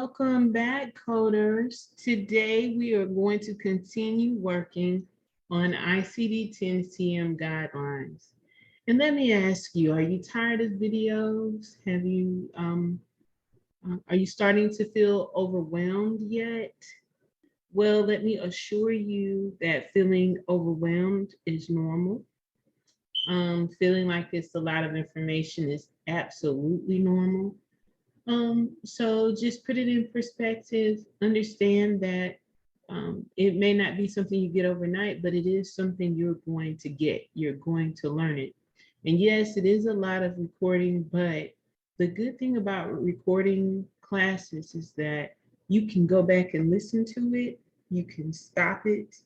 Welcome back, coders. Today we are going to continue working on ICD-10-CM guidelines. And let me ask you, are you tired of videos? Are you starting to feel overwhelmed yet? Well, let me assure you that feeling overwhelmed is normal. Feeling like it's a lot of information is absolutely normal. So just put it in perspective, understand that it may not be something you get overnight, but it is something you're going to get. You're going to learn it. And yes, it is a lot of recording, but the good thing about recording classes is that you can go back and listen to it. You can stop it.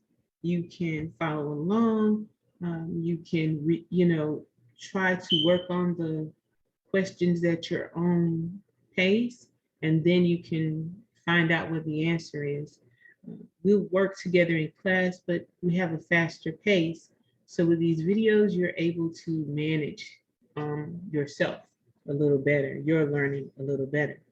You can follow along. You can, try to work on the questions at your own pace, and then you can find out what the answer is. We'll work together in class, but we have a faster pace. So with these videos, you're able to manage yourself a little better, your learning a little better.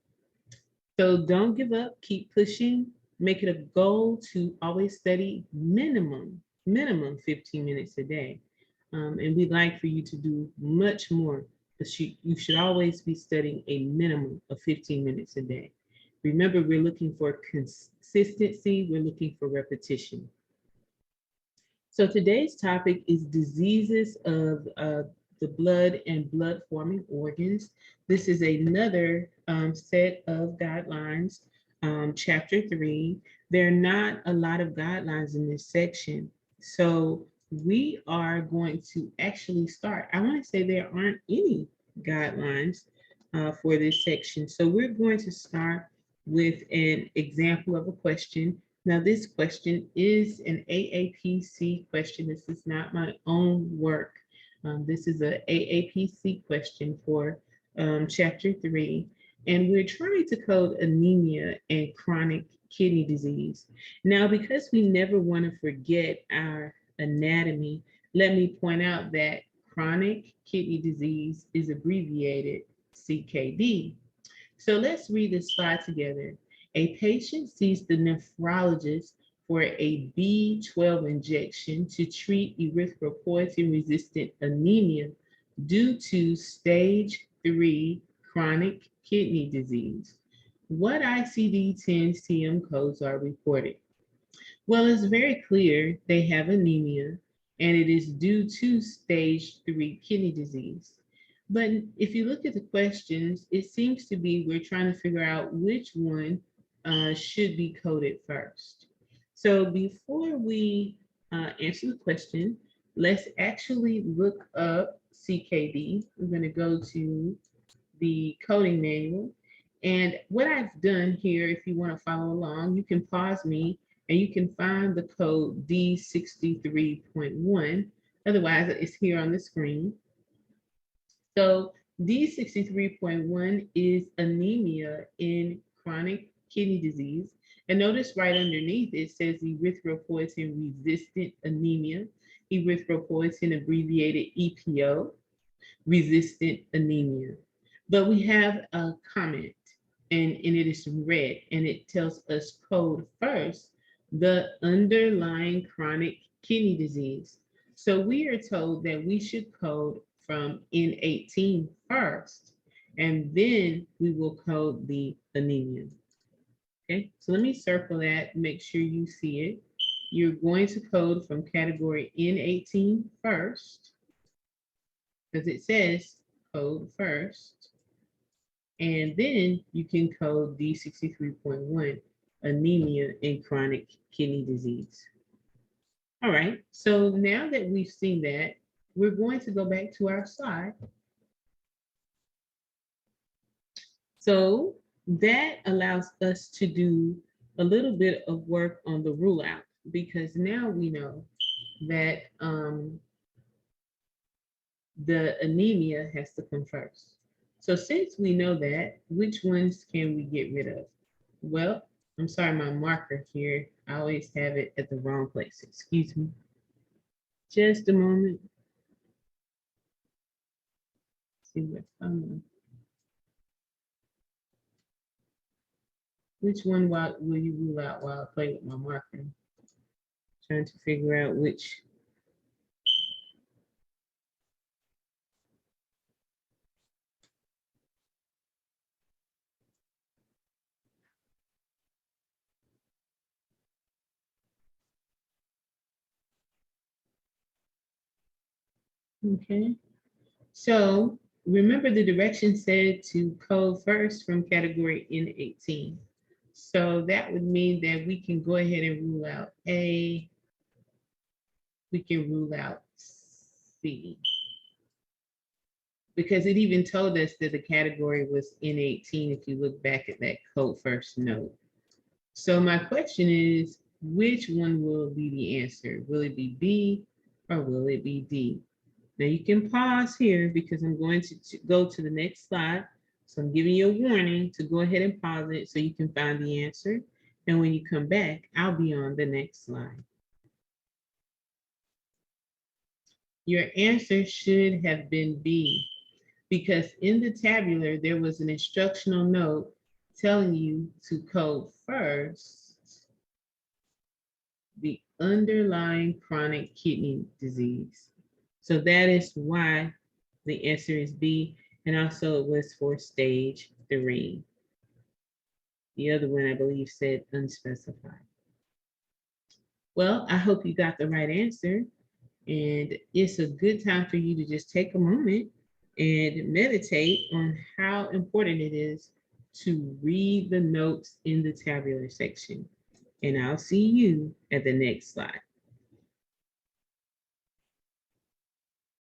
So don't give up, keep pushing, make it a goal to always study minimum 15 minutes a day. And we'd like for you to do much more. You should always be studying a minimum of 15 minutes a day. Remember, we're looking for consistency, we're looking for repetition. So today's topic is diseases of the blood and blood-forming organs. This is another set of guidelines, chapter 3. There are not a lot of guidelines in this section. So we are going to actually start. I want to say there aren't any guidelines for this section. So we're going to start with an example of a question. Now this question is an AAPC question. This is not my own work. This is an AAPC question for chapter 3. And we're trying to code anemia and chronic kidney disease. Now, because we never want to forget our anatomy, let me point out that chronic kidney disease is abbreviated CKD. So let's read this slide together. A patient sees the nephrologist for a B12 injection to treat erythropoietin-resistant anemia due to stage 3 chronic kidney disease. What ICD-10-CM codes are reported? Well, it's very clear they have anemia, and it is due to stage 3 kidney disease. But if you look at the questions, it seems to be we're trying to figure out which one should be coded first. So before we answer the question, let's actually look up CKD. We're going to go to the coding manual. And what I've done here, if you want to follow along, you can pause me and you can find the code D63.1. Otherwise, it's here on the screen. So D63.1 is anemia in chronic kidney disease. And notice right underneath it says erythropoietin-resistant anemia, erythropoietin abbreviated EPO, resistant anemia. But we have a comment, and it is red, and it tells us code first the underlying chronic kidney disease. So we are told that we should code from N18 first, and then we will code the anemia. Okay, so let me circle that, make sure you see it. You're going to code from category N18 first, because it says code first, and then you can code D63.1, anemia in chronic kidney disease. All right, so now that we've seen that, we're going to go back to our slide. So that allows us to do a little bit of work on the rule out, because now we know that the anemia has to come first. So since we know that, which ones can we get rid of? Well, I'm sorry, my marker here, I always have it at the wrong place. Excuse me. Just a moment. See what's going on. Which one will you rule out while I play with my marker? Trying to figure out which. Okay. So remember the direction said to code first from category N18. So that would mean that we can go ahead and rule out A. We can rule out C. Because it even told us that the category was N18 if you look back at that code first note. So my question is, which one will be the answer? Will it be B or will it be D? Now you can pause here because I'm going to go to the next slide. So I'm giving you a warning to go ahead and pause it so you can find the answer. And when you come back, I'll be on the next slide. Your answer should have been B, because in the tabular, there was an instructional note telling you to code first the underlying chronic kidney disease. So that is why the answer is B, and also it was for stage 3. The other one, I believe, said unspecified. Well, I hope you got the right answer, and it's a good time for you to just take a moment and meditate on how important it is to read the notes in the tabular section. And I'll see you at the next slide.